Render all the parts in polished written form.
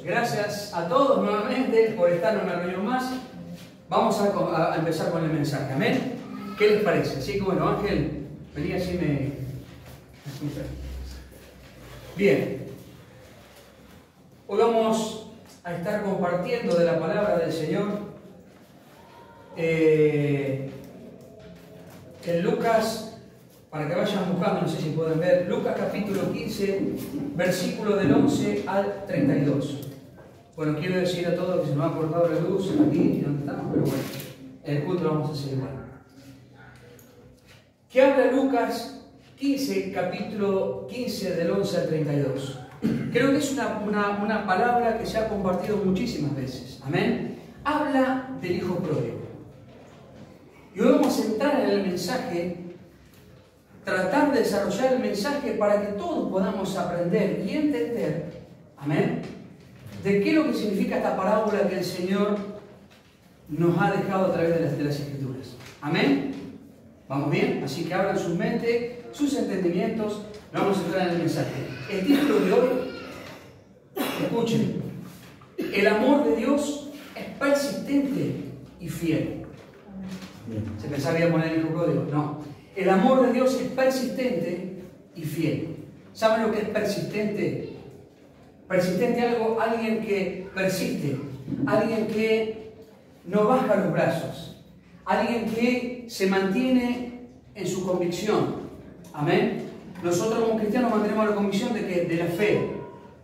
Gracias a todos nuevamente por estar en una reunión más. Vamos a empezar con el mensaje. Amén. ¿Qué les parece? Así que bueno, Ángel, vení así me escucha. Bien. Hoy vamos a estar compartiendo de la palabra del Señor. En Lucas, para que vayan buscando, no sé si pueden ver, Lucas capítulo 15, versículo del 11 al 32. Bueno, quiero decir a todos que se nos ha cortado la luz aquí donde estamos, pero bueno, el culto lo vamos a hacer igual. ¿Qué habla Lucas 15, capítulo 15 del 11 al 32? Creo que es una palabra que se ha compartido muchísimas veces. Amén. Habla del hijo pródigo. Y hoy vamos a entrar en el mensaje, tratar de desarrollar el mensaje para que todos podamos aprender y entender, amén, de qué es lo que significa esta parábola que el Señor nos ha dejado a través de las Escrituras. Amén. ¿Vamos bien? Así que abran sus mentes, sus entendimientos. Vamos a entrar en el mensaje. El título de hoy, escuchen, el amor de Dios es persistente y fiel. ¿Se pensaba que iba a poner el hijo pródigo? No. El amor de Dios es persistente y fiel. ¿Saben lo que es persistente? Persistente alguien que persiste, alguien que no baja los brazos, alguien que se mantiene en su convicción. Amén. Nosotros como cristianos mantenemos la convicción de la fe.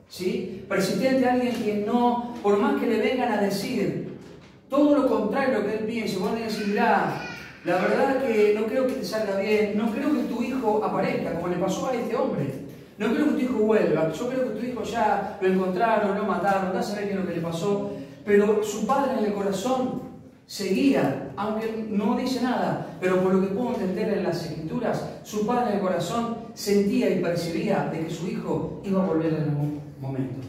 ¿Sí? Persistente alguien que no, por más que le vengan a decir todo lo contrario a lo que él piensa, van a decir, mirá, la verdad que no creo que te salga bien, no creo que tu hijo aparezca, como le pasó a este hombre. No creo que tu hijo vuelva, yo creo que tu hijo ya lo encontraron, lo mataron, ya saber qué es lo que le pasó. Pero su padre en el corazón seguía, aunque no dice nada, pero por lo que puedo entender en las Escrituras, su padre en el corazón sentía y percibía de que su hijo iba a volver en algún momento.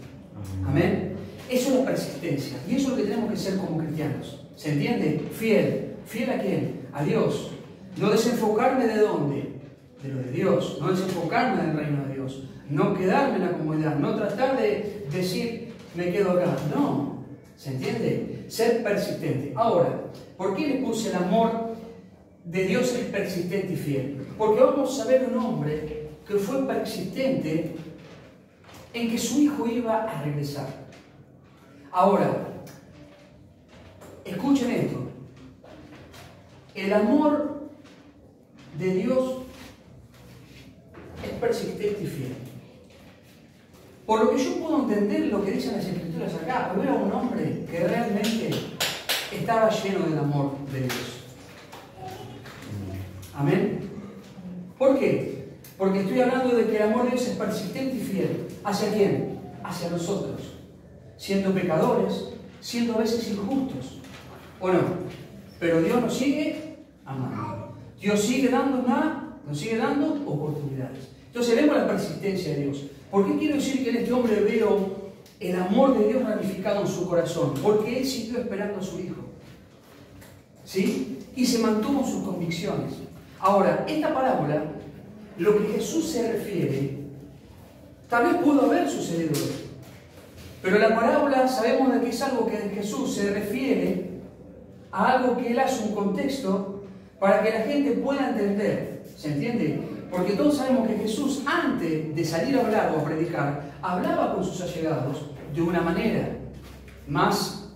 Amén. Eso es la persistencia, y eso es lo que tenemos que ser como cristianos. ¿Se entiende? Fiel. ¿Fiel a quién? A Dios. No desenfocarme de dónde, de lo de Dios. No desenfocarme del reino de Dios. No quedarme en la comodidad. No tratar de decir, me quedo acá. No. ¿Se entiende? Ser persistente. Ahora, ¿por qué le puse el amor de Dios es persistente y fiel? Porque vamos a ver un hombre que fue persistente en que su hijo iba a regresar. Ahora, escuchen esto. El amor de Dios es persistente y fiel. Por lo que yo puedo entender lo que dicen las Escrituras acá, pero era un hombre que realmente estaba lleno del amor de Dios. Amén. ¿Por qué? Porque estoy hablando de que el amor de Dios es persistente y fiel. ¿Hacia quién? Hacia nosotros. Siendo pecadores, siendo a veces injustos. ¿O no? Pero Dios nos sigue amando. Dios sigue nos sigue dando oportunidades. Entonces vemos la persistencia de Dios. ¿Por qué quiero decir que en este hombre veo el amor de Dios ramificado en su corazón? Porque él siguió esperando a su hijo. ¿Sí? Y se mantuvo en sus convicciones. Ahora, esta parábola, lo que Jesús se refiere, tal vez pudo haber sucedido esto. Pero la parábola sabemos de que es algo que Jesús se refiere a algo que él hace un contexto para que la gente pueda entender. ¿Se entiende? Porque todos sabemos que Jesús, antes de salir a hablar o a predicar, hablaba con sus allegados de una manera más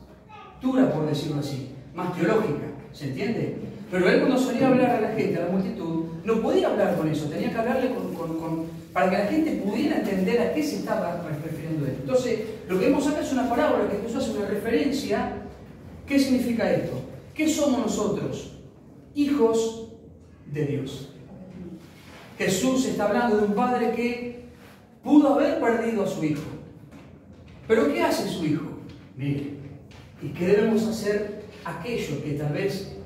dura, por decirlo así, más teológica. ¿Se entiende? Pero él, cuando salía a hablar a la gente, a la multitud, no podía hablar con eso, tenía que hablarle para que la gente pudiera entender a qué se estaba refiriendo él. Entonces, lo que vemos acá es una parábola que Jesús hace una referencia. ¿Qué significa esto? ¿Qué somos nosotros? Hijos de Dios. Jesús está hablando de un padre que pudo haber perdido a su hijo. ¿Pero qué hace su hijo? Mire, ¿y qué debemos hacer aquello que tal vez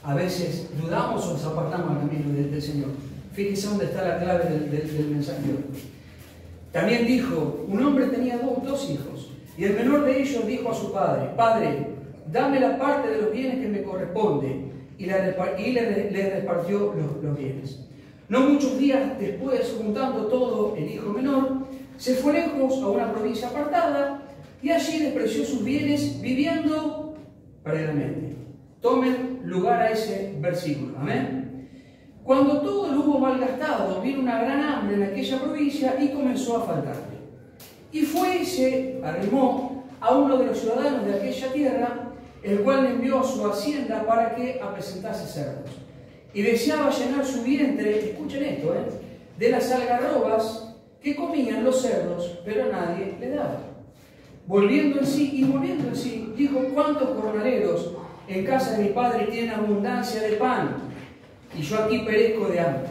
a veces dudamos o nos apartamos del camino del Señor? Fíjese dónde está la clave del mensaje. También dijo, un hombre tenía dos hijos, y el menor de ellos dijo a su padre, Padre, dame la parte de los bienes que me corresponde, y le repartió los bienes. No muchos días después, juntando todo, el hijo menor se fue lejos a una provincia apartada y allí despreció sus bienes viviendo perdidamente. Tomen lugar a ese versículo. Amén. Cuando todo lo hubo malgastado, vino una gran hambre en aquella provincia y comenzó a faltarle. Y fue y se arrimó a uno de los ciudadanos de aquella tierra, el cual le envió a su hacienda para que apresentase cerdos. Y deseaba llenar su vientre, escuchen esto, de las algarrobas que comían los cerdos, pero nadie le daba. Volviendo en sí, dijo: ¿cuántos jornaleros en casa de mi padre tienen abundancia de pan? Y yo aquí perezco de hambre.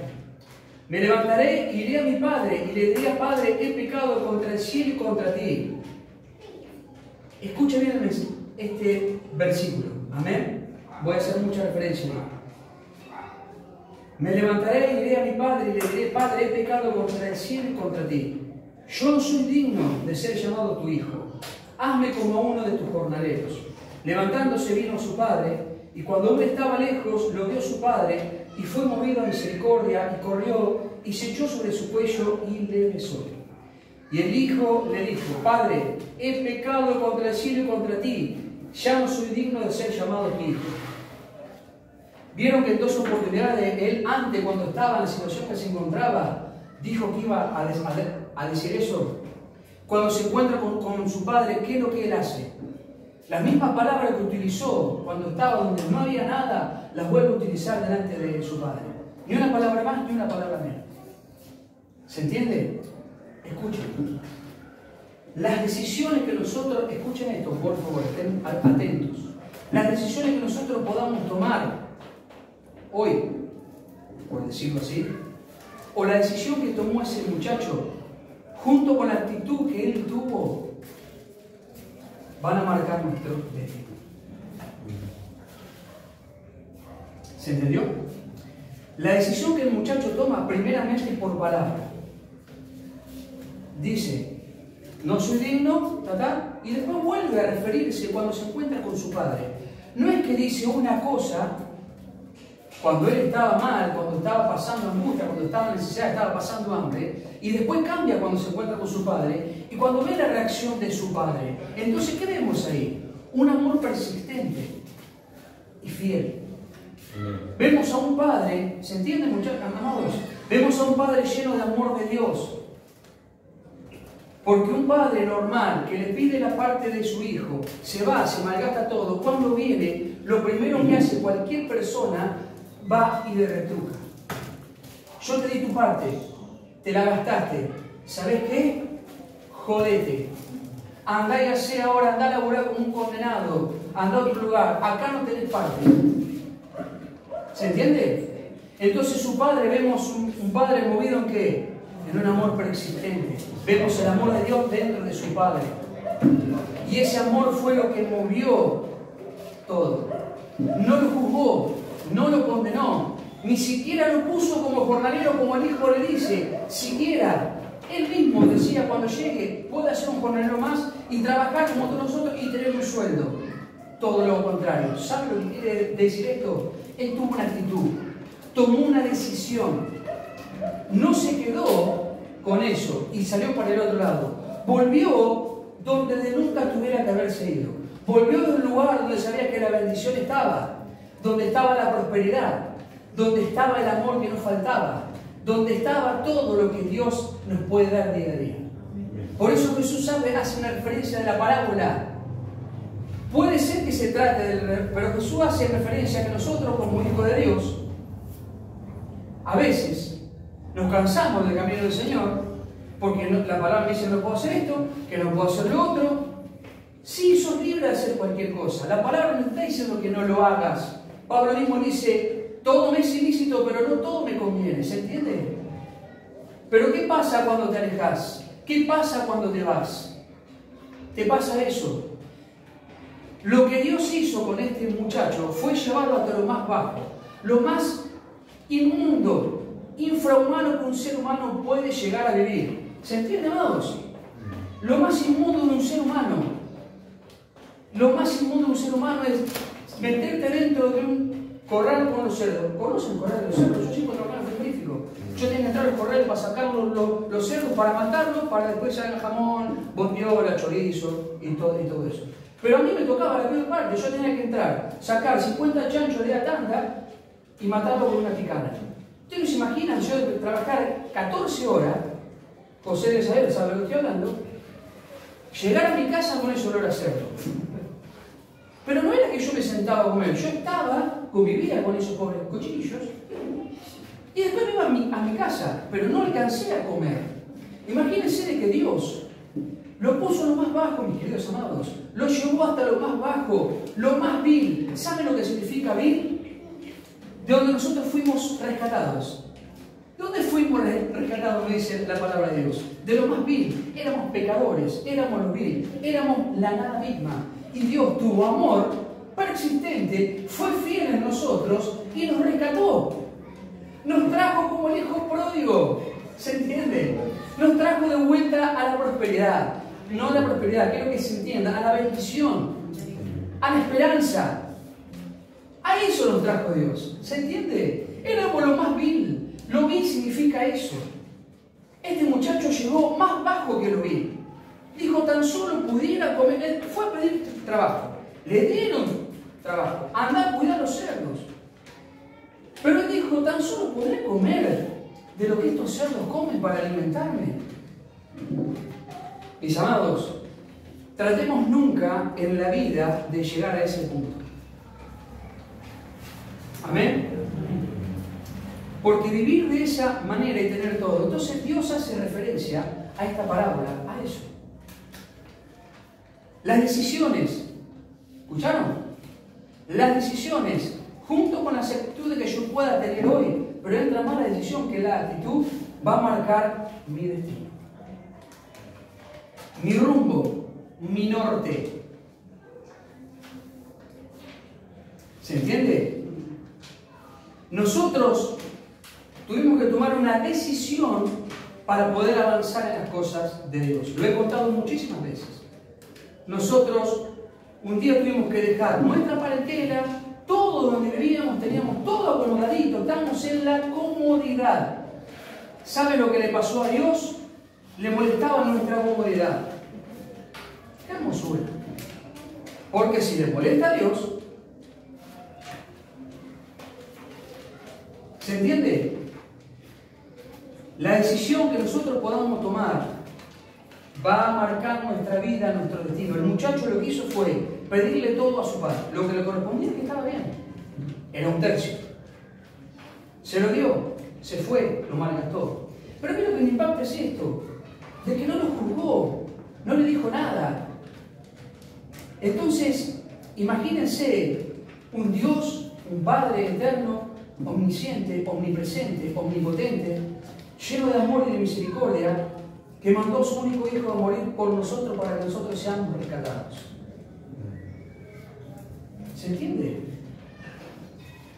Me levantaré, iré a mi padre y le diré: Padre, he pecado contra el cielo y contra ti. Escucha bien este versículo. Amén. Voy a hacer mucha referencia. Me levantaré, iré a mi padre y le diré: Padre, he pecado contra el cielo y contra ti. Yo no soy digno de ser llamado tu hijo. Hazme como a uno de tus jornaleros. Levantándose vino a su padre, y cuando aún estaba lejos, lo vio su padre, y fue movido a misericordia, y corrió, y se echó sobre su cuello, y le besó. Y el hijo le dijo: Padre, he pecado contra el cielo y contra ti, ya no soy digno de ser llamado tu hijo. Vieron que en dos oportunidades él, antes, cuando estaba en la situación que se encontraba, dijo que iba a decir eso. Cuando se encuentra con su padre, ¿qué es lo que él hace? Las mismas palabras que utilizó cuando estaba donde no había nada, las vuelve a utilizar delante de su padre. Ni una palabra más, ni una palabra menos. ¿Se entiende? Escuchen. Las decisiones que nosotros, escuchen esto, por favor, estén atentos. Las decisiones que nosotros podamos tomar hoy, por decirlo así, o la decisión que tomó ese muchacho, junto con la actitud que él tuvo, van a marcar nuestro destino. ¿Se entendió? La decisión que el muchacho toma primeramente por palabra. Dice: no soy digno, y después vuelve a referirse cuando se encuentra con su padre. No es que dice una cosa cuando él estaba mal, cuando estaba pasando angustia, cuando estaba en necesidad, estaba pasando hambre, y después cambia cuando se encuentra con su padre, y cuando ve la reacción de su padre. Entonces, ¿qué vemos ahí? Un amor persistente y fiel. Vemos a un padre, ¿se entiende, muchachos, amados? Vemos a un padre lleno de amor de Dios. Porque un padre normal que le pide la parte de su hijo, se va, se malgasta todo, cuando viene, lo primero que hace cualquier persona, va y le retruca. Yo te di tu parte, te la gastaste, ¿sabes qué? Jodete. Andá y hacé ahora, andá a laburar como un condenado, andá a otro lugar, acá no tenés parte. ¿Se entiende? Entonces su padre, vemos un padre movido en ¿qué? En un amor persistente. Vemos el amor de Dios dentro de su padre. Y ese amor fue lo que movió todo. No lo juzgó, no lo condenó, ni siquiera lo puso como jornalero, como el hijo le dice. Siquiera él mismo decía: cuando llegue, puede ser un jornalero más y trabajar como todos nosotros y tener un sueldo. Todo lo contrario. ¿Sabe lo que quiere decir esto? Él tuvo una actitud, tomó una decisión, no se quedó con eso y salió para el otro lado. Volvió donde nunca tuviera que haberse ido. Volvió de un lugar donde sabía que la bendición estaba, donde estaba la prosperidad, donde estaba el amor que nos faltaba, donde estaba todo lo que Dios nos puede dar día a día. Por eso Jesús hace una referencia de la parábola. Puede ser que se trate pero Jesús hace referencia a que nosotros, como hijos de Dios, a veces nos cansamos del camino del Señor, porque la palabra dice: no puedo hacer esto, que no puedo hacer lo otro. Sí, sos libre de hacer cualquier cosa. La palabra no está diciendo que no lo hagas. Pablo mismo dice: todo me es ilícito, pero no todo me conviene. ¿Se entiende? Pero ¿qué pasa cuando te alejas? ¿Qué pasa cuando te vas? ¿Te pasa eso? Lo que Dios hizo con este muchacho fue llevarlo hasta lo más bajo, lo más inmundo, infrahumano que un ser humano puede llegar a vivir. ¿Se entiende, amados? Lo más inmundo de un ser humano. Lo más inmundo de un ser humano es meterte dentro de un corral con los cerdos. ¿Conocen el corral de los cerdos? Yo siempre trabajaba en el frigorífico. Yo tenía que entrar al corral para sacar los cerdos, para matarlos, para después sacar jamón, bondiola, chorizo y todo eso. Pero a mí me tocaba la peor parte. Yo tenía que entrar, sacar 50 chanchos de la tanda y matarlos con una picana. ¿Ustedes se imaginan yo de trabajar 14 horas, José de saber, ¿sabe lo que estoy hablando? Llegar a mi casa con ese olor a cerdo. Pero no era que yo me sentaba a comer, yo convivía con esos pobres cuchillos y después me iba a mi casa, pero no alcancé a comer. Imagínense de que Dios lo puso lo más bajo, mis queridos amados, lo llevó hasta lo más bajo, lo más vil. ¿Saben lo que significa vil? De donde nosotros fuimos rescatados. ¿De dónde fuimos rescatados, me dice la palabra de Dios? De lo más vil. Éramos pecadores, éramos lo vil, éramos la nada misma. Y Dios tuvo amor persistente, fue fiel en nosotros y nos rescató. Nos trajo como el hijo pródigo. ¿Se entiende? Nos trajo de vuelta a la prosperidad. No a la prosperidad, quiero que se entienda, a la bendición, a la esperanza. A eso nos trajo Dios. ¿Se entiende? Éramos lo más vil. Lo vil significa eso. Este muchacho llegó más bajo que lo vil. Dijo, tan solo pudiera comer. Él fue a pedir trabajo. Le dieron trabajo. Andá a cuidar los cerdos. Pero él dijo, tan solo podré comer de lo que estos cerdos comen para alimentarme. Mis amados, tratemos nunca en la vida de llegar a ese punto. Amén. Porque vivir de esa manera y tener todo. Entonces Dios hace referencia a esta parábola, a eso. Las decisiones, ¿escucharon? Las decisiones, junto con las actitudes que yo pueda tener hoy, pero entra más la decisión que la actitud, va a marcar mi destino. Mi rumbo, mi norte. ¿Se entiende? Nosotros tuvimos que tomar una decisión para poder avanzar en las cosas de Dios. Lo he contado muchísimas veces. Nosotros un día tuvimos que dejar nuestra parentela, todo donde vivíamos, teníamos todo acomodadito, estamos en la comodidad. ¿Sabe lo que le pasó a Dios? Le molestaba nuestra comodidad. ¡Qué hermosura! Porque si le molesta a Dios, ¿se entiende? La decisión que nosotros podamos tomar va a marcar nuestra vida, nuestro destino. El muchacho lo que hizo fue pedirle todo a su padre. Lo que le correspondía es que estaba bien. Era un tercio. Se lo dio, se fue, lo malgastó. Pero a mí lo que me impacta es esto, de que no lo juzgó, no le dijo nada. Entonces, imagínense un Dios, un Padre eterno, omnisciente, omnipresente, omnipotente, lleno de amor y de misericordia, que mandó a su único Hijo a morir por nosotros para que nosotros seamos rescatados. ¿Se entiende?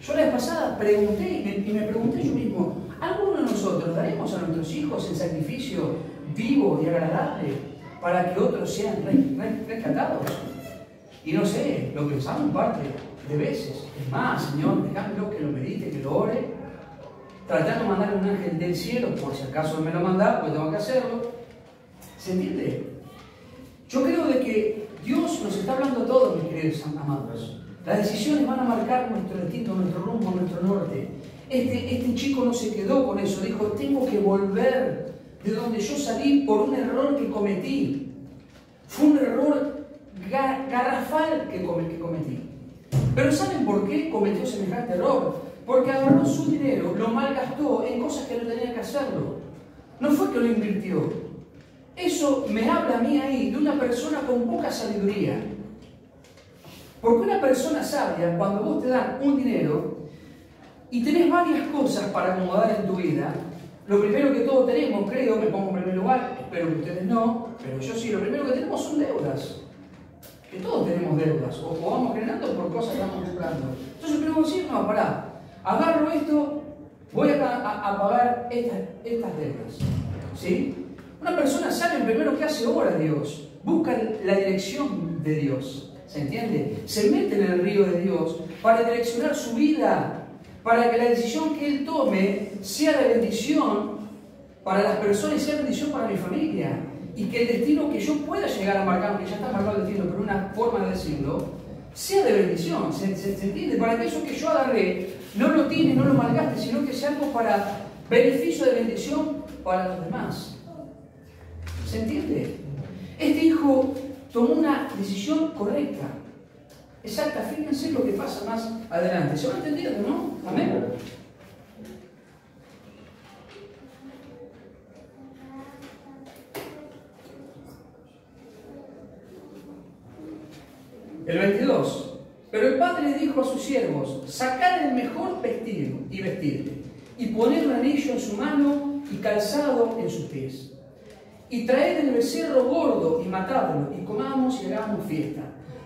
Yo la vez pasada pregunté y me pregunté yo mismo, ¿alguno de nosotros daremos a nuestros hijos el sacrificio vivo y agradable para que otros sean rescatados? Y no sé, lo pensamos en parte de veces. Es más, Señor, déjamelo que lo medite, que lo ore, tratando de mandar un ángel del cielo, por si acaso me lo manda, pues tengo que hacerlo. ¿Se entiende? Yo creo de que Dios nos está hablando a todos, mis queridos amados. Las decisiones van a marcar nuestro destino, nuestro rumbo, nuestro norte. Este chico no se quedó con eso, dijo, tengo que volver de donde yo salí por un error que cometí. Fue un error garrafal que cometí. Pero ¿saben por qué cometió semejante error? Porque agarró su dinero, lo malgastó en cosas que no tenía que hacerlo. No fue que lo invirtió. Eso me habla a mí ahí de una persona con poca sabiduría. Porque una persona sabia, cuando vos te dan un dinero y tenés varias cosas para acomodar en tu vida, lo primero que todos tenemos, creo, me pongo en primer lugar, espero que ustedes no, pero yo sí, lo primero que tenemos son deudas. Que todos tenemos deudas, o vamos generando por cosas que vamos comprando. Entonces primero decir, no, pará, agarro esto, voy a pagar estas deudas. ¿Sí? Una persona sabe primero qué hace obra a Dios, busca la dirección de Dios. ¿Se entiende? Se mete en el río de Dios para direccionar su vida, para que la decisión que Él tome sea de bendición para las personas y sea bendición para mi familia. Y que el destino que yo pueda llegar a marcar, aunque ya está marcado el destino, pero una forma de decirlo, sea de bendición. ¿Se entiende? Para que eso que yo agarré no lo tire, no lo malgaste, sino que sea algo para beneficio de bendición para los demás. ¿Se entiende? Este hijo tomó una decisión correcta, exacta. Fíjense lo que pasa más adelante. ¿Se va entendiendo, no? Amén. El 22. Pero el padre dijo a sus siervos: sacad el mejor vestido y vestirle, y poned un anillo en su mano y calzado en sus pies. Y traed el becerro gordo y matadlo, y comamos y hagamos fiesta.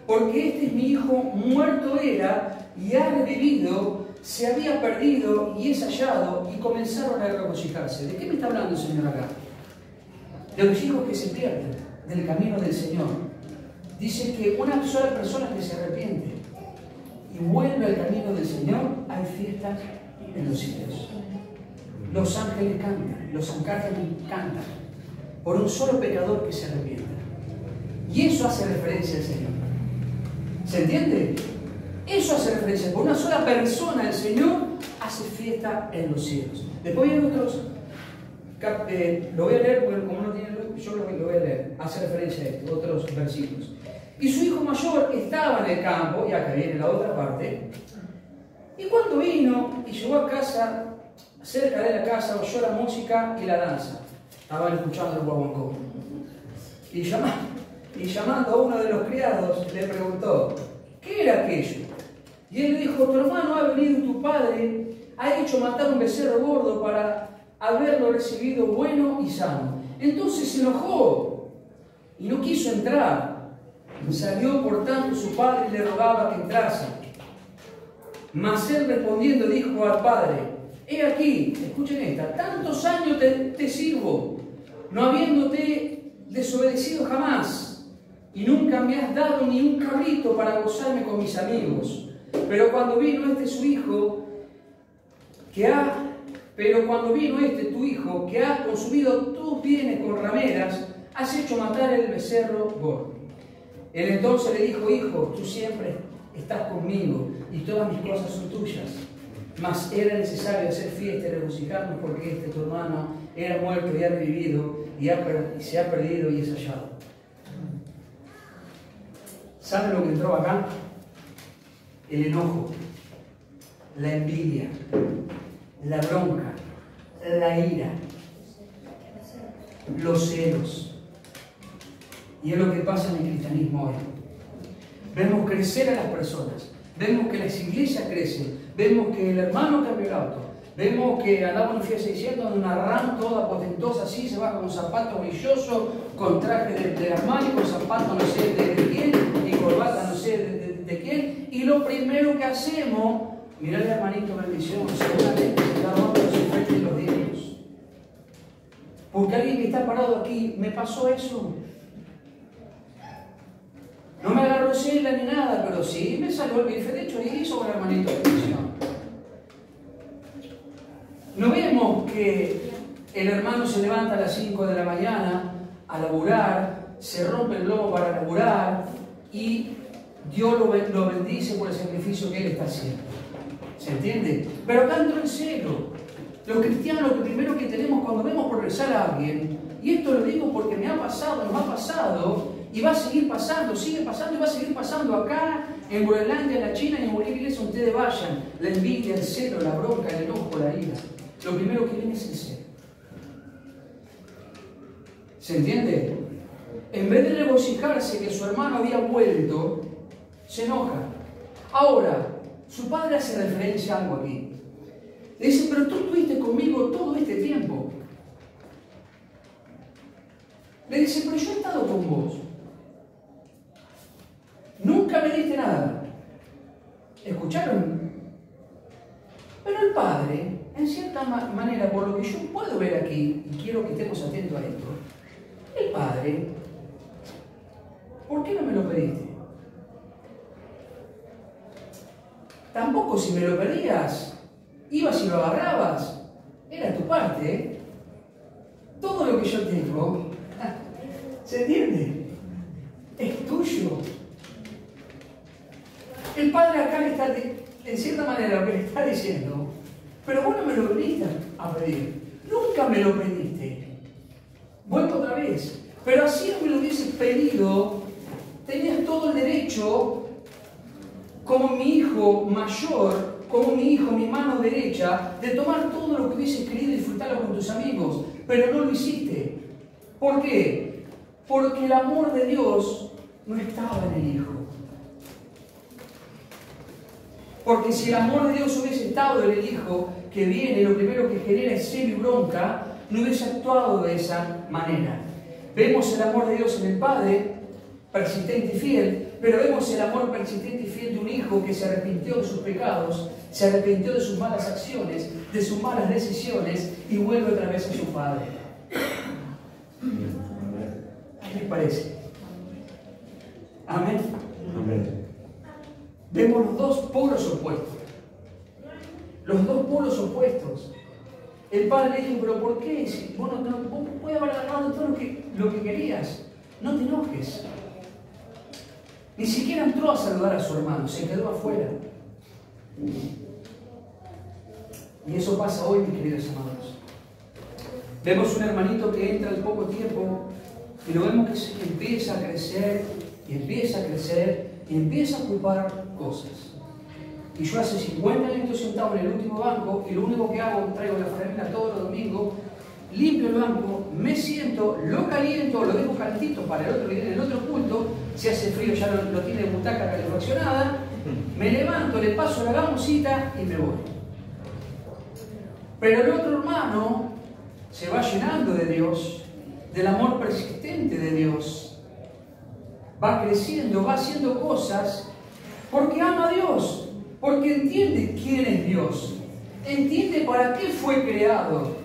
Porque este es mi hijo, muerto era y ha revivido, se había perdido y es hallado. Y comenzaron a regocijarse. ¿De qué me está hablando el Señor acá? De los hijos que se pierden del camino del Señor. Dice que una sola persona que se arrepiente y vuelve al camino del Señor, hay fiestas en los cielos. Los ángeles cantan, los arcángeles cantan por un solo pecador que se arrepienta. Y eso hace referencia al Señor. ¿Se entiende? Eso hace referencia. Por una sola persona el Señor hace fiesta en los cielos. Después hay otros, lo voy a leer porque como no tiene luz, yo lo voy a leer. Hace referencia a esto, otros versículos. Y su hijo mayor estaba en el campo, y acá viene la otra parte, y cuando vino y llegó a casa, cerca de la casa, oyó la música y la danza. Estaban escuchando el guaguancó. Y llamando a uno de los criados, le preguntó: ¿qué era aquello? Y él le dijo: tu hermano ha venido y tu padre ha hecho matar un becerro gordo para haberlo recibido bueno y sano. Entonces se enojó y no quiso entrar. Salió por tanto su padre y le rogaba que entrase. Mas él respondiendo dijo al padre: he aquí, escuchen esta, tantos años te sirvo, no habiéndote desobedecido jamás, y nunca me has dado ni un cabrito para gozarme con mis amigos. Pero cuando vino tu hijo, que ha consumido tus bienes con rameras, has hecho matar el becerro gordo. Él entonces le dijo: hijo, tú siempre estás conmigo y todas mis cosas son tuyas. Mas era necesario hacer fiesta y regocijarnos porque tu hermano era muerto y ha revivido y se ha perdido y es hallado. ¿Saben lo que entró acá? El enojo, la envidia, la bronca, la ira, los celos. Y es lo que pasa en el cristianismo hoy. Vemos crecer a las personas, vemos que las iglesias crecen, vemos que el hermano cambió el auto, vemos que andaba en un Fiat 600 en una RAM toda potentosa así, se baja con zapatos brillosos, con traje de Armani, con zapatos no sé de quién, y corbata no sé de quién, y lo primero que hacemos, mirale hermanito, bendición, seguramente se está robando los efectos y los dientes. Porque alguien que está parado aquí, me pasó eso. No me agarró cela ni nada, pero sí me salió el bife de chorizo con hermanito de bendición. No vemos que el hermano se levanta a las 5 de la mañana a laburar, se rompe el lomo para laburar y Dios lo bendice por el sacrificio que él está haciendo. ¿Se entiende? Pero acá entró el celo. Los cristianos, lo primero que tenemos cuando vemos progresar a alguien, y esto lo digo porque me ha pasado, nos ha pasado, y va a seguir pasando, sigue pasando y va a seguir pasando acá, en Groenlandia, en la China y en cualquier iglesia donde ustedes vayan. La envidia, el celo, la bronca, el enojo, la ira. Lo primero que viene es el celo. ¿Se entiende? En vez de regocijarse que su hermano había vuelto, se enoja. Ahora, su padre hace referencia a algo aquí. Le dice: pero tú estuviste conmigo todo este tiempo. Le dice: pero yo he estado con vos. Nunca me diste nada. ¿Escucharon? Pero el padre, en cierta manera, por lo que yo puedo ver aquí, y quiero que estemos atentos a esto, el padre, ¿por qué no me lo pediste? tampoco si me lo pedías, ibas y lo agarrabas. Era tu parte, ¿eh? Todo lo que yo tengo, ¿se entiende? Es tuyo. El Padre acá le está, en cierta manera, lo que le está diciendo, pero vos no me lo viniste a pedir. Nunca me lo pediste. Vuelvo otra vez. Pero así no me lo hubieses pedido, tenías todo el derecho, como mi hijo mayor, como mi hijo, mi mano derecha, de tomar todo lo que hubieses querido y disfrutarlo con tus amigos. Pero no lo hiciste. ¿Por qué? Porque el amor de Dios no estaba en el Hijo. Porque si el amor de Dios hubiese estado en el Hijo, que viene, lo primero que genera es celo y bronca, no hubiese actuado de esa manera. Vemos el amor de Dios en el Padre, persistente y fiel, pero vemos el amor persistente y fiel de un Hijo que se arrepintió de sus pecados, se arrepintió de sus malas acciones, de sus malas decisiones y vuelve otra vez a su Padre. ¿Qué les parece? Amén. Amén. Vemos los dos polos opuestos. Los dos polos opuestos. El padre le dijo, pero ¿por qué? Si vos vos podés haber agarrado todo lo que querías. No te enojes. Ni siquiera entró a saludar a su hermano, se quedó afuera. Y eso pasa hoy, mis queridos amados. Vemos un hermanito que entra al poco tiempo y lo vemos que empieza a crecer y empieza a crecer y empieza a ocupar cosas. Y yo hace 50 años estoy sentado en el último banco y lo único que hago, traigo la franela todos los domingos, limpio el banco, me siento, lo caliento, lo dejo calentito para el otro día en el otro culto, si hace frío ya lo tiene de butaca calefaccionada, me levanto, le paso la gamusita y me voy. Pero el otro hermano se va llenando de Dios, del amor persistente de Dios, va creciendo, va haciendo cosas porque ama a Dios. Porque entiende quién es Dios, entiende para qué fue creado,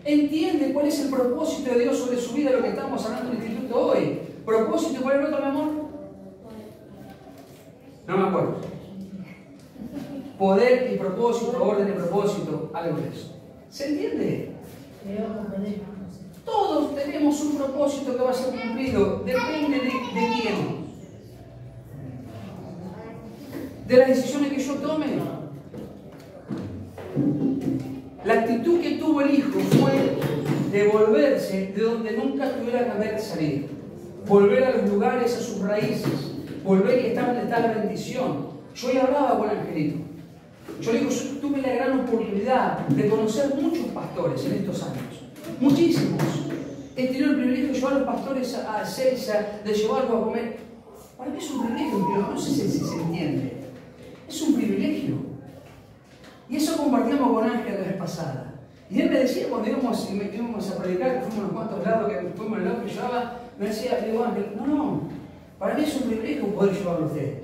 entiende cuál es el propósito de Dios sobre su vida, lo que estamos hablando en el instituto hoy. ¿Propósito cuál es el otro, mi amor? No me acuerdo. Poder y propósito, orden y propósito, algo de eso. ¿Se entiende? Todos tenemos un propósito que va a ser cumplido, depende de quién. De las decisiones que yo tome. La actitud que tuvo el hijo fue devolverse de donde nunca tuviera que haber salido. Volver a los lugares, a sus raíces. Volver y estar donde está la bendición. Yo ya hablaba con Angelito. Yo le digo, yo tuve la gran oportunidad de conocer muchos pastores en estos años. Muchísimos. He tenido el privilegio de llevar a los pastores a Celsa, de llevarlos a comer. Para mí es un privilegio, pero no sé si se entiende. Es un privilegio. Y eso compartíamos con Ángel la vez pasada. Y él me decía cuando íbamos a predicar, que fuimos a unos cuantos lados, que fuimos al lado que llevaba, me decía, le digo, Ángel, no, para mí es un privilegio poder llevarlo a usted.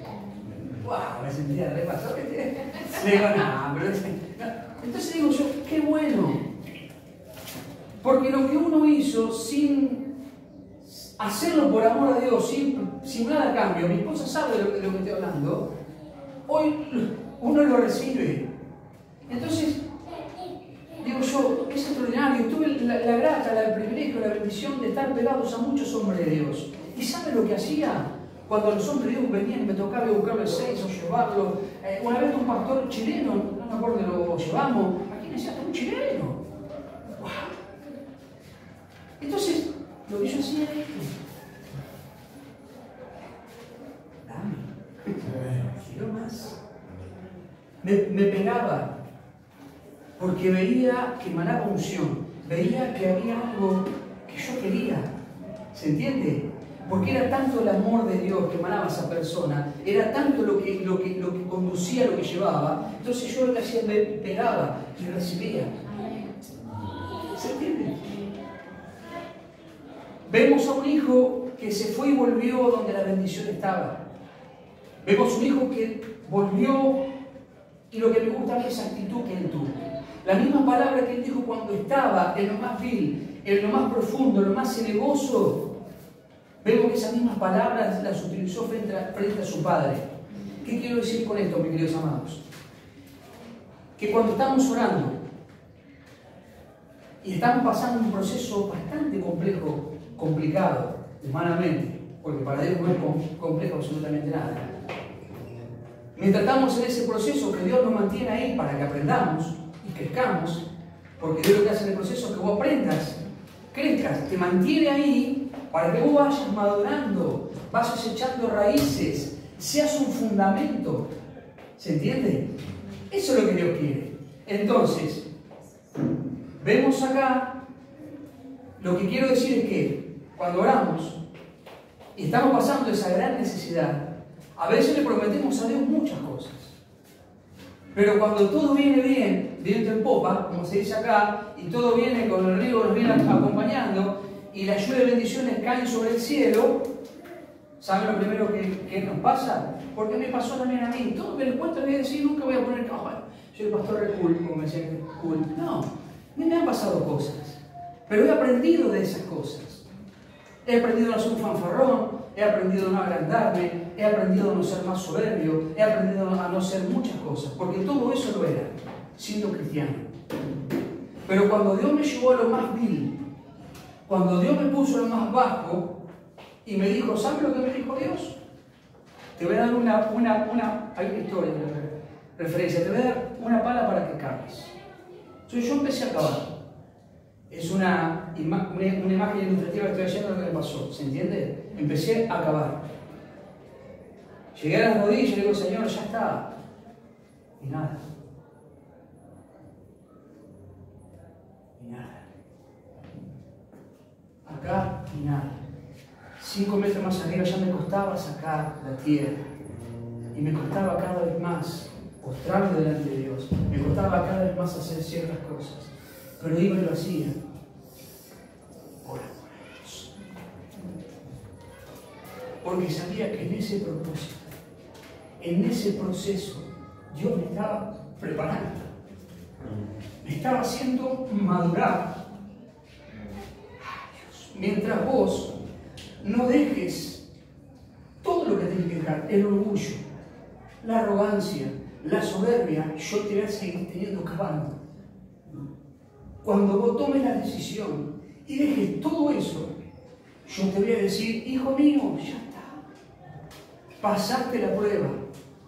¡Wow! Me sentía repasado. Le digo, no, pero... Entonces digo yo, qué bueno. Porque lo que uno hizo sin hacerlo por amor a Dios, sin nada a cambio, mi esposa sabe de lo que estoy hablando, hoy uno lo recibe. Entonces, digo yo, es extraordinario. Tuve la grata, el privilegio, la bendición de estar pegados a muchos hombres de Dios. ¿Y sabe lo que hacía? Cuando los hombres de Dios venían, me tocaba buscarlo el 6 o llevarlo. Una vez un pastor chileno, no me acuerdo, lo llevamos. ¿A quién decía? Un chileno. ¡Wow! Entonces, lo que yo hacía era esto. Dame. Quiero más. Me pegaba. Porque veía que emanaba unción. Veía que había algo que yo quería. ¿Se entiende? Porque era tanto el amor de Dios que emanaba esa persona, era tanto lo que conducía, lo que llevaba. Entonces yo lo que hacía, me pegaba y recibía. ¿Se entiende? Vemos a un hijo que se fue y volvió donde la bendición estaba. Vemos un hijo que volvió y lo que me gusta es esa actitud que él tuvo. La misma palabra que él dijo cuando estaba en lo más vil, en lo más profundo, en lo más cenegoso. Vemos que esas mismas palabras las utilizó frente a su padre. ¿Qué quiero decir con esto, mis queridos amados? que cuando estamos orando y estamos pasando un proceso bastante complejo, complicado, humanamente, porque para Dios no es complejo absolutamente nada. Mientras estamos en ese proceso que Dios nos mantiene ahí para que aprendamos y crezcamos, porque Dios lo que hace en el proceso es que vos aprendas, crezcas, te mantiene ahí para que vos vayas madurando, vayas echando raíces, seas un fundamento. ¿Se entiende? Eso es lo que Dios quiere. Entonces, vemos acá, lo que quiero decir es que cuando oramos y estamos pasando esa gran necesidad, a veces le prometemos a Dios muchas cosas. Pero cuando todo viene bien, viento en popa, como se dice acá, y todo viene con el río, nos viene acompañando, y las lluvias de bendiciones caen sobre el cielo, ¿saben lo primero que nos pasa? Porque me pasó también a mí. Todo que les cuento les voy a decir, nunca voy a poner caballo. Soy el pastor de cool, como me decían que cool. No, me han pasado cosas. Pero he aprendido de esas cosas. He aprendido a no ser un fanfarrón, he aprendido a no agrandarme, he aprendido a no ser más soberbio, he aprendido a no ser muchas cosas, porque todo eso lo era, siendo cristiano. Pero cuando Dios me llevó a lo más vil, cuando Dios me puso a lo más bajo y me dijo, ¿sabes lo que me dijo Dios? Te voy a dar hay una historia, referencia, te voy a dar una pala para que caves. Entonces yo empecé a cavar. Es una imagen ilustrativa que estoy haciendo de lo que me pasó, ¿se entiende? Empecé a cavar. Llegué a las rodillas y le digo, Señor, ya está. Y nada. Y nada. Acá y nada. 5 metros más arriba ya me costaba sacar la tierra. Y me costaba cada vez más postrarme delante de Dios. Me costaba cada vez más hacer ciertas cosas. Pero iba y lo hacía. Por amor a Dios. Porque sabía que en ese propósito, en ese proceso, Dios me estaba preparando. Me estaba haciendo madurar. Mientras vos no dejes todo lo que tienes que dejar, el orgullo, la arrogancia, la soberbia, yo te voy a seguir teniendo cavando. Cuando vos tomes la decisión y dejes todo eso, yo te voy a decir, hijo mío, ya está. Pasaste la prueba,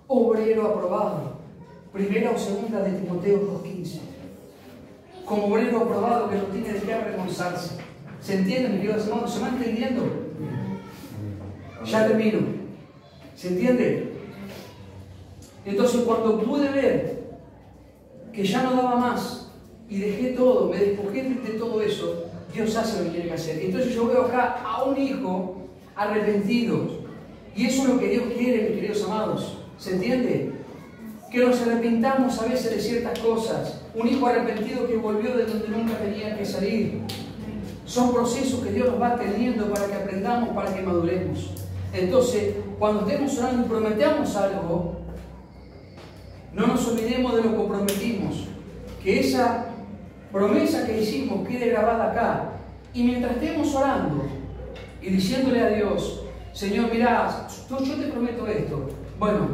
obrero aprobado. 1 o 2 de Timoteo 2:15. Como obrero aprobado que no tiene de qué avergonzarse. ¿Se entiende, mi querido hermano? ¿Se va entendiendo? Ya termino. ¿Se entiende? Entonces, cuando pude ver que ya no daba más y dejé todo, me despojé de todo eso, Dios hace lo que tiene que hacer. Entonces yo veo acá a un hijo arrepentido. Y eso es lo que Dios quiere, mis queridos amados. ¿Se entiende? Que nos arrepintamos a veces de ciertas cosas. Un hijo arrepentido que volvió de donde nunca tenía que salir. Son procesos que Dios nos va teniendo para que aprendamos, para que maduremos. Entonces, cuando estemos orando y prometamos algo, no nos olvidemos de lo que prometimos. Que esa promesa que hicimos quede grabada acá. Y mientras estemos orando y diciéndole a Dios, Señor, mirá, yo te prometo esto. Bueno,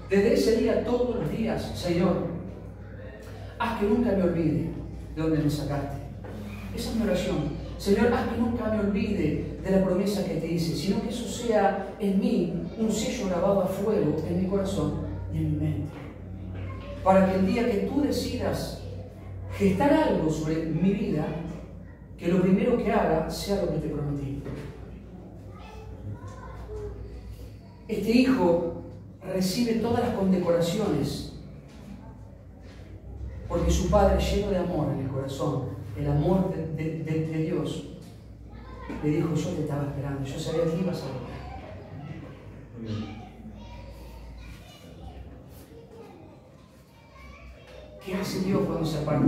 desde ese día, todos los días, Señor, haz que nunca me olvide de dónde me sacaste. Esa es mi oración. Señor, haz que nunca me olvide de la promesa que te hice, sino que eso sea en mí un sello grabado a fuego en mi corazón y en mi mente. Para que el día que tú decidas gestar algo sobre mi vida, que lo primero que haga sea lo que te prometí. Este hijo recibe todas las condecoraciones porque su padre, lleno de amor en el corazón, el amor de Dios, le dijo, yo te estaba esperando, yo sabía que ibas a volver. ¿Qué hace Dios cuando se aparta?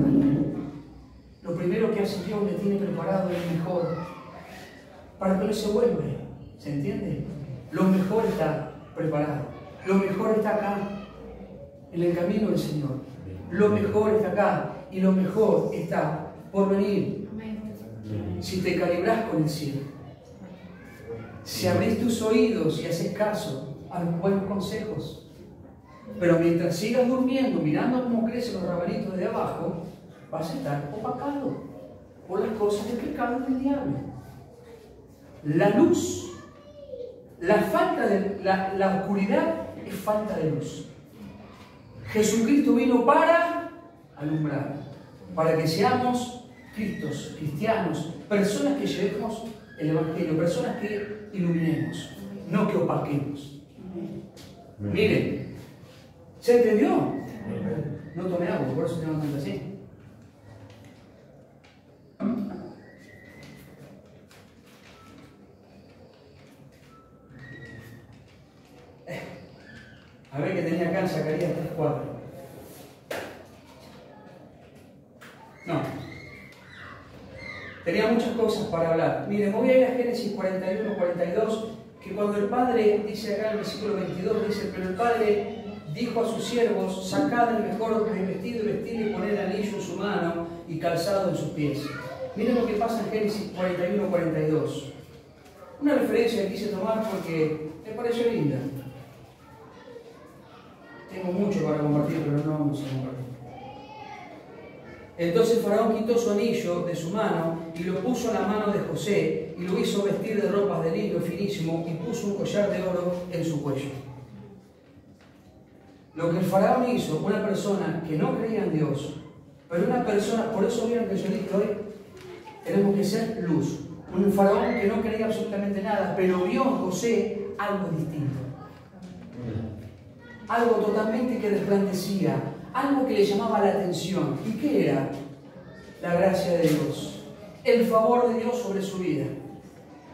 Lo primero que hace Dios, le tiene preparado el mejor para que no se vuelva. ¿Se entiende? Lo mejor está preparado. Lo mejor está acá, en el camino del Señor. Lo mejor está acá y lo mejor está por venir. Si te calibras con el cielo, si abrís tus oídos y haces caso a los buenos consejos, Pero mientras sigas durmiendo, mirando cómo crecen los rabanitos de abajo, vas a estar opacado por las cosas del pecado del diablo. La luz, la oscuridad es falta de luz. Jesucristo vino para alumbrar, para que seamos cristianos, personas que llevemos el Evangelio, personas que iluminemos, no que opaquemos. Miren, ¿se entendió? No tomé agua, por eso tengo tanto así. A ver que tenía acá en Zacarías 3:4. No. Tenía muchas cosas para hablar. Miren, voy a ir a Génesis 41, 42, que cuando el Padre, dice acá en el versículo 22, dice, pero el Padre dijo a sus siervos, sacad el mejor vestido y vestirle y poned anillo en su mano y calzado en sus pies. Miren lo que pasa en Génesis 41, 42. Una referencia que quise tomar porque me pareció linda. Tengo mucho para compartir, pero no vamos a compartir. Entonces Faraón quitó su anillo de su mano y lo puso en la mano de José y lo hizo vestir de ropas de lino finísimo y puso un collar de oro en su cuello. Lo que el Faraón hizo, una persona que no creía en Dios, pero una persona, por eso vieron que yo dije hoy, tenemos que ser luz. Un Faraón que no creía absolutamente nada, pero vio en José algo distinto. Algo totalmente que resplandecía, algo que le llamaba la atención. ¿Y qué era? La gracia de Dios, el favor de Dios sobre su vida.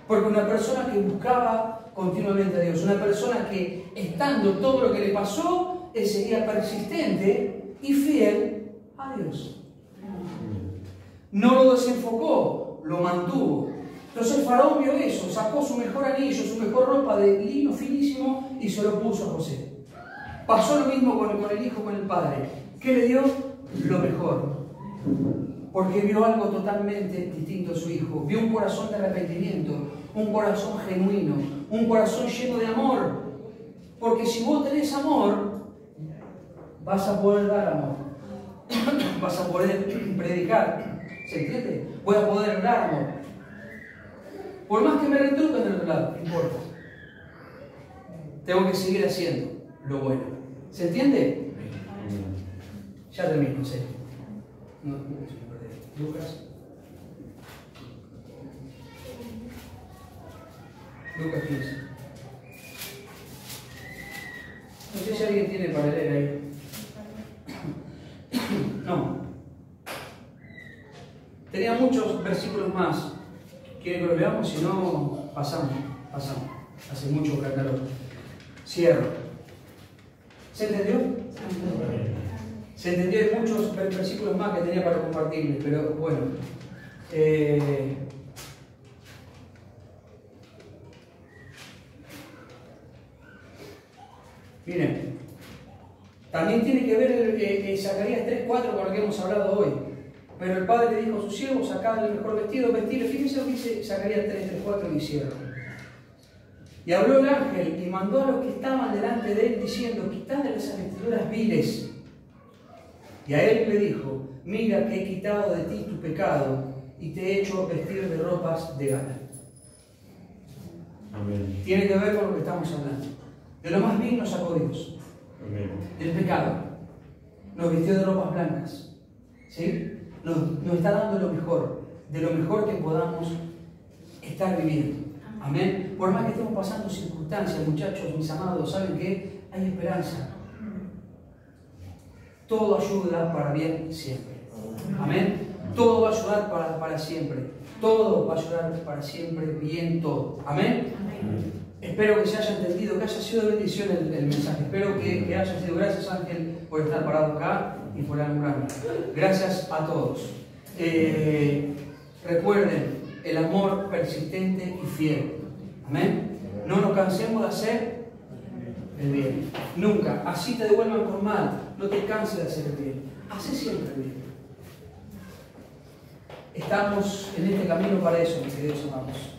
Porque una persona que buscaba continuamente a Dios, una persona que estando todo lo que le pasó, él sería persistente y fiel a Dios. No lo desenfocó, lo mantuvo. Entonces el Faraón vio eso, sacó su mejor anillo, su mejor ropa de lino finísimo y se lo puso a José. Pasó lo mismo con el hijo, con el padre. ¿Qué le dio? Lo mejor. Porque vio algo totalmente distinto a su hijo. Vio un corazón de arrepentimiento, un corazón genuino, un corazón lleno de amor. Porque si vos tenés amor, vas a poder dar amor. Vas a poder predicar. ¿Se entiende? Voy a poder dar amor. Por más que me retruquen del otro lado, no importa. Tengo que seguir haciendo lo bueno. ¿Se entiende? Ya termino, ¿sí? No, Lucas. Lucas 15. No sé si alguien tiene para leer ahí. No. Tenía muchos versículos más. ¿Quieren que lo veamos? Si no, pasamos. Hace mucho calor. Cierro. ¿Se entendió? Se entendió. Hay muchos versículos más que tenía para compartirles, pero bueno. Miren, también tiene que ver Zacarías 3:4 con lo que hemos hablado hoy. Pero el Padre dijo a sus siervos, sacad el mejor vestido, vestirle. Fíjense lo que dice Zacarías 3:4 y cierro. Y habló el ángel y mandó a los que estaban delante de él diciendo, quitadle esas vestiduras viles. Y a él le dijo, mira que he quitado de ti tu pecado y te he hecho vestir de ropas de gala. Amén. Tiene que ver con lo que estamos hablando. De lo más vil nos sacó Dios. Amén. Del pecado. Nos vistió de ropas blancas. ¿Sí? Nos está dando lo mejor. De lo mejor que podamos estar viviendo. Amén. Por más que estemos pasando circunstancias, muchachos, mis amados, ¿saben qué? Hay esperanza. Todo ayuda para bien siempre. Amén. Todo va a ayudar para siempre. Todo va a ayudar para siempre, bien todo. Amén. Espero que se haya entendido, que haya sido de bendición el mensaje. Espero que haya sido. Gracias, Ángel, por estar parado acá y por alumbrarme. Gracias a todos. Recuerden, el amor persistente y fiel. Amén. No nos cansemos de hacer el bien. Nunca. Así te devuelvan por mal. No te canses de hacer el bien. Hacé siempre el bien. Estamos en este camino para eso, mis queridos amados.